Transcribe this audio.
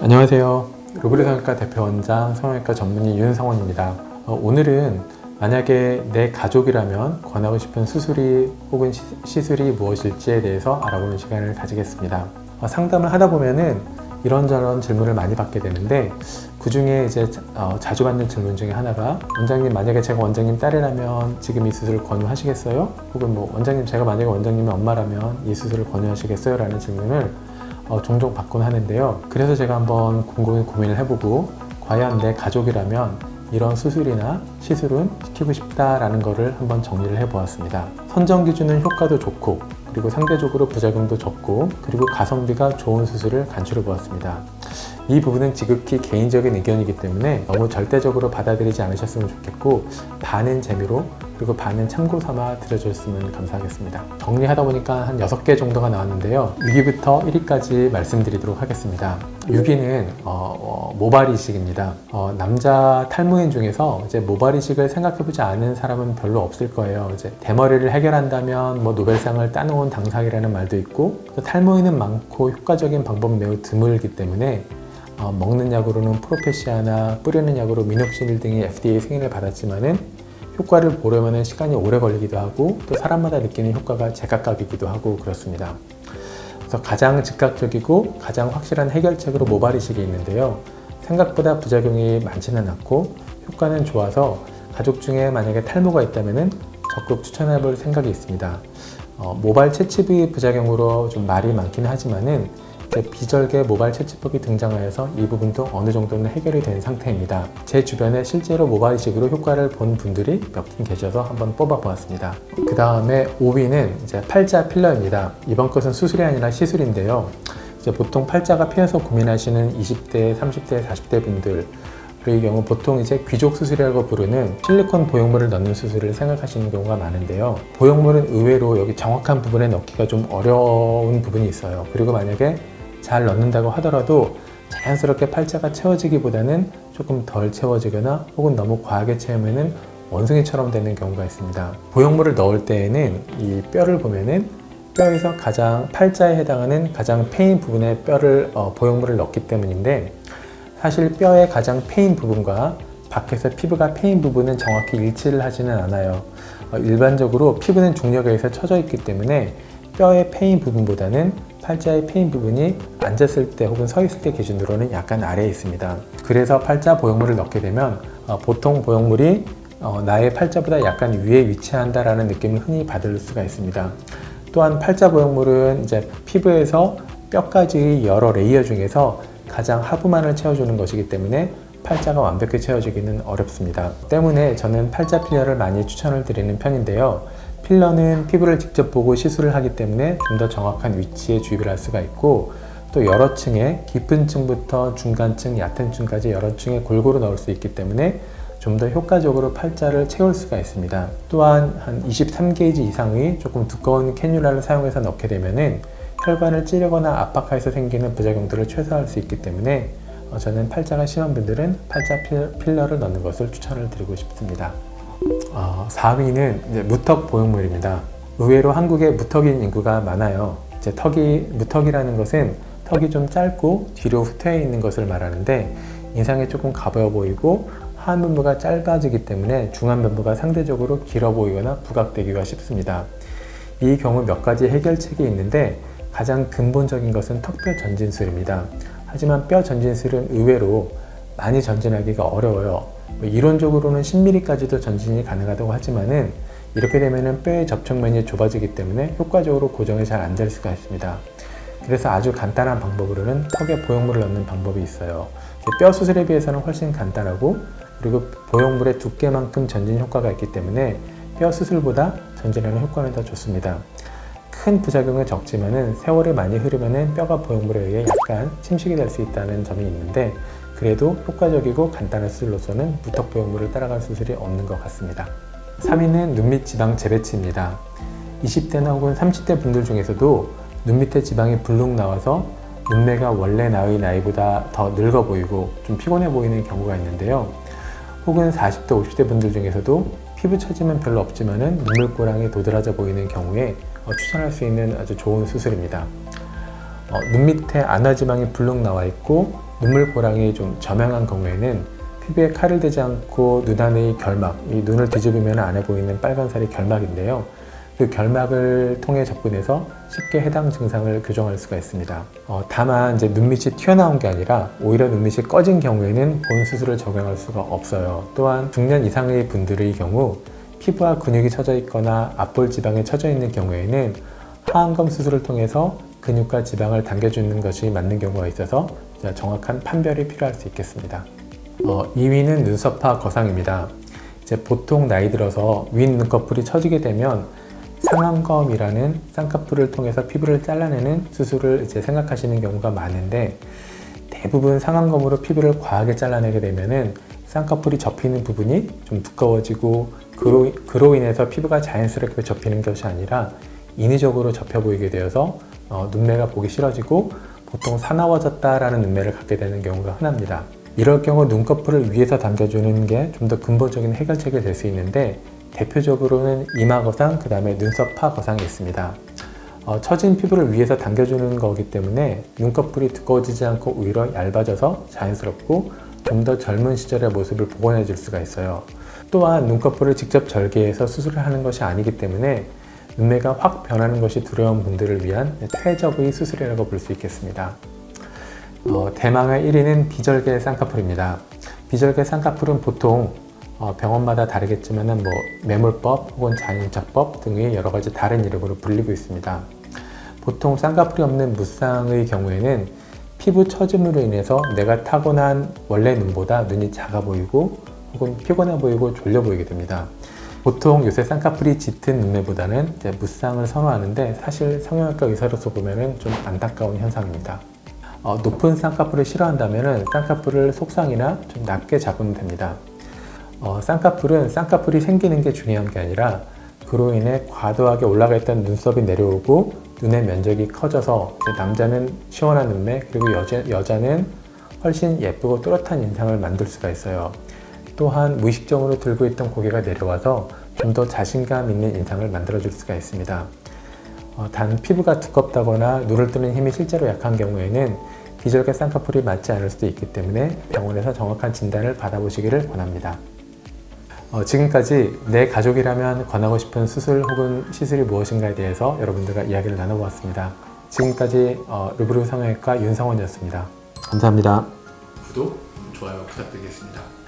안녕하세요. 로브리 성형외과 대표원장 성형외과 전문의 윤성원입니다. 오늘은 만약에 내 가족이라면 권하고 싶은 수술이 혹은 시술이 무엇일지에 대해서 알아보는 시간을 가지겠습니다. 상담을 하다 보면은 이런저런 질문을 많이 받게 되는데 그 중에 이제 자주 받는 질문 중에 하나가 원장님, 만약에 제가 원장님 딸이라면 지금 이 수술을 권유하시겠어요? 혹은 원장님, 제가 만약에 원장님의 엄마라면 이 수술을 권유하시겠어요? 라는 질문을 종종 받곤 하는데요. 그래서 제가 한번 곰곰이 고민을 해보고 과연 내 가족이라면 이런 수술이나 시술은 시키고 싶다라는 거를 한번 정리를 해보았습니다. 선정 기준은 효과도 좋고 그리고 상대적으로 부작용도 적고 그리고 가성비가 좋은 수술을 간추려 보았습니다. 이 부분은 지극히 개인적인 의견이기 때문에 너무 절대적으로 받아들이지 않으셨으면 좋겠고 반은 재미로 그리고 반은 참고 삼아 들어줬으면 감사하겠습니다. 정리하다 보니까 한 6개 정도가 나왔는데요. 6위부터 1위까지 말씀드리도록 하겠습니다. 6위는 모발 이식입니다. 남자 탈모인 중에서 이제 모발 이식을 생각해보지 않은 사람은 별로 없을 거예요. 이제 대머리를 해결한다면 노벨상을 따놓은 당상이라는 말도 있고 또 탈모인은 많고 효과적인 방법은 매우 드물기 때문에 먹는 약으로는 프로페시아나 뿌리는 약으로 미녹시딜 등의 FDA 승인을 받았지만은 효과를 보려면 시간이 오래 걸리기도 하고 또 사람마다 느끼는 효과가 제각각이기도 하고 그렇습니다. 그래서 가장 즉각적이고 가장 확실한 해결책으로 모발 이식이 있는데요. 생각보다 부작용이 많지는 않고 효과는 좋아서 가족 중에 만약에 탈모가 있다면 적극 추천해 볼 생각이 있습니다. 모발 채취부위 부작용으로 좀 말이 많긴 하지만은 비절개 모발 채취법이 등장하여서 이 부분도 어느 정도는 해결이 된 상태입니다. 제 주변에 실제로 모발 이식으로 효과를 본 분들이 몇 분 계셔서 한번 뽑아보았습니다. 그 다음에 5위는 이제 팔자 필러입니다. 이번 것은 수술이 아니라 시술인데요. 이제 보통 팔자가 피어서 고민하시는 20대, 30대, 40대 분들 의 경우 보통 이제 귀족 수술이라고 부르는 실리콘 보형물을 넣는 수술을 생각하시는 경우가 많은데요. 보형물은 의외로 여기 정확한 부분에 넣기가 좀 어려운 부분이 있어요. 그리고 만약에 잘 넣는다고 하더라도 자연스럽게 팔자가 채워지기보다는 조금 덜 채워지거나 혹은 너무 과하게 채우면은 원숭이처럼 되는 경우가 있습니다. 보형물을 넣을 때에는 이 뼈를 보면은 뼈에서 가장 팔자에 해당하는 가장 패인 부분에 보형물을 넣기 때문인데 사실 뼈의 가장 패인 부분과 밖에서 피부가 패인 부분은 정확히 일치를 하지는 않아요. 일반적으로 피부는 중력에 의해서 처져 있기 때문에 뼈의 패인 부분보다는 팔자의 패인 부분이 앉았을 때 혹은 서 있을 때 기준으로는 약간 아래에 있습니다. 그래서 팔자 보형물을 넣게 되면 보통 보형물이 나의 팔자보다 약간 위에 위치한다라는 느낌을 흔히 받을 수가 있습니다. 또한 팔자 보형물은 이제 피부에서 뼈까지 여러 레이어 중에서 가장 하부만을 채워주는 것이기 때문에 팔자가 완벽히 채워지기는 어렵습니다. 때문에 저는 팔자 필러를 많이 추천을 드리는 편인데요. 필러는 피부를 직접 보고 시술을 하기 때문에 좀 더 정확한 위치에 주입을 할 수가 있고 또 여러 층에 깊은 층부터 중간층, 얕은 층까지 여러 층에 골고루 넣을 수 있기 때문에 좀 더 효과적으로 팔자를 채울 수가 있습니다. 또한 한 23게이지 이상의 조금 두꺼운 캐뉼라를 사용해서 넣게 되면은 혈관을 찌르거나 압박해서 생기는 부작용들을 최소화할 수 있기 때문에 저는 팔자가 심한 분들은 팔자 필러를 넣는 것을 추천을 드리고 싶습니다. 4위는 이제 무턱 보형물입니다. 의외로 한국에 무턱인 인구가 많아요. 이제 무턱이라는 것은 턱이 좀 짧고 뒤로 후퇴해 있는 것을 말하는데 인상이 조금 가벼워 보이고 하안변부가 짧아지기 때문에 중안변부가 상대적으로 길어 보이거나 부각되기가 쉽습니다. 이 경우 몇 가지 해결책이 있는데 가장 근본적인 것은 턱뼈 전진술입니다. 하지만 뼈 전진술은 의외로 많이 전진하기가 어려워요. 이론적으로는 10mm까지도 전진이 가능하다고 하지만은 이렇게 되면은 뼈의 접촉면이 좁아지기 때문에 효과적으로 고정이 잘 안 될 수가 있습니다. 그래서 아주 간단한 방법으로는 턱에 보형물을 넣는 방법이 있어요. 뼈 수술에 비해서는 훨씬 간단하고 그리고 보형물의 두께만큼 전진 효과가 있기 때문에 뼈 수술보다 전진하는 효과는 더 좋습니다. 큰 부작용은 적지만은 세월이 많이 흐르면은 뼈가 보형물에 의해 약간 침식이 될 수 있다는 점이 있는데 그래도 효과적이고 간단한 수술로서는 무턱 보형물을 따라갈 수술이 없는 것 같습니다. 3위는 눈밑 지방 재배치입니다. 20대나 혹은 30대 분들 중에서도 눈 밑에 지방이 불룩 나와서 눈매가 원래 나의 나이보다 더 늙어 보이고 좀 피곤해 보이는 경우가 있는데요. 혹은 40대, 50대 분들 중에서도 피부 처짐은 별로 없지만은 눈물고랑이 도드라져 보이는 경우에 추천할 수 있는 아주 좋은 수술입니다. 눈 밑에 안화지방이 불룩 나와 있고 눈물보랑이 좀 저명한 경우에는 피부에 칼을 대지 않고 눈 안의 결막, 이 눈을 뒤집으면 안에 보이는 빨간 살이 결막인데요. 그 결막을 통해 접근해서 쉽게 해당 증상을 교정할 수가 있습니다. 다만 이제 눈밑이 튀어나온 게 아니라 오히려 눈밑이 꺼진 경우에는 본 수술을 적용할 수가 없어요. 또한 중년 이상의 분들의 경우 피부와 근육이 처져 있거나 앞볼 지방에 처져 있는 경우에는 하안검 수술을 통해서 근육과 지방을 당겨주는 것이 맞는 경우가 있어서 정확한 판별이 필요할 수 있겠습니다. 2위는 눈썹파 거상입니다. 이제 보통 나이 들어서 윗 눈꺼풀이 처지게 되면 상안검이라는 쌍꺼풀을 통해서 피부를 잘라내는 수술을 이제 생각하시는 경우가 많은데, 대부분 상안검으로 피부를 과하게 잘라내게 되면은 쌍꺼풀이 접히는 부분이 좀 두꺼워지고 그로 인해서 피부가 자연스럽게 접히는 것이 아니라 인위적으로 접혀 보이게 되어서 눈매가 보기 싫어지고 보통 사나워졌다라는 눈매를 갖게 되는 경우가 흔합니다. 이럴 경우 눈꺼풀을 위에서 당겨주는 게 좀 더 근본적인 해결책이 될 수 있는데, 대표적으로는 이마거상, 그 다음에 눈썹파 거상이 있습니다. 처진 피부를 위에서 당겨주는 거기 때문에 눈꺼풀이 두꺼워지지 않고 오히려 얇아져서 자연스럽고 좀 더 젊은 시절의 모습을 복원해 줄 수가 있어요. 또한 눈꺼풀을 직접 절개해서 수술을 하는 것이 아니기 때문에 눈매가 확 변하는 것이 두려운 분들을 위한 최적의 수술이라고 볼 수 있겠습니다. 대망의 1위는 비절개 쌍꺼풀입니다. 비절개 쌍꺼풀은 보통 병원마다 다르겠지만 매몰법 혹은 잔인착법 등의 여러 가지 다른 이름으로 불리고 있습니다. 보통 쌍꺼풀이 없는 무쌍의 경우에는 피부 처짐으로 인해서 내가 타고난 원래 눈보다 눈이 작아 보이고 혹은 피곤해 보이고 졸려 보이게 됩니다. 보통 요새 쌍꺼풀이 짙은 눈매보다는 무쌍을 선호하는데, 사실 성형외과 의사로서 보면 좀 안타까운 현상입니다. 높은 쌍꺼풀을 싫어한다면 쌍꺼풀을 속쌍이나 좀 낮게 잡으면 됩니다. 쌍꺼풀은 쌍꺼풀이 생기는 게 중요한 게 아니라 그로 인해 과도하게 올라가 있던 눈썹이 내려오고 눈의 면적이 커져서 남자는 시원한 눈매, 그리고 여자는 훨씬 예쁘고 또렷한 인상을 만들 수가 있어요. 또한 무의식적으로 들고 있던 고개가 내려와서 좀 더 자신감 있는 인상을 만들어줄 수가 있습니다. 단 피부가 두껍다거나 눈을 뜨는 힘이 실제로 약한 경우에는 비절개 쌍꺼풀이 맞지 않을 수도 있기 때문에 병원에서 정확한 진단을 받아보시기를 권합니다. 지금까지 내 가족이라면 권하고 싶은 수술 혹은 시술이 무엇인가에 대해서 여러분들과 이야기를 나눠보았습니다. 지금까지 르브르 성형외과 윤성원이었습니다. 감사합니다. 구독, 좋아요 부탁드리겠습니다.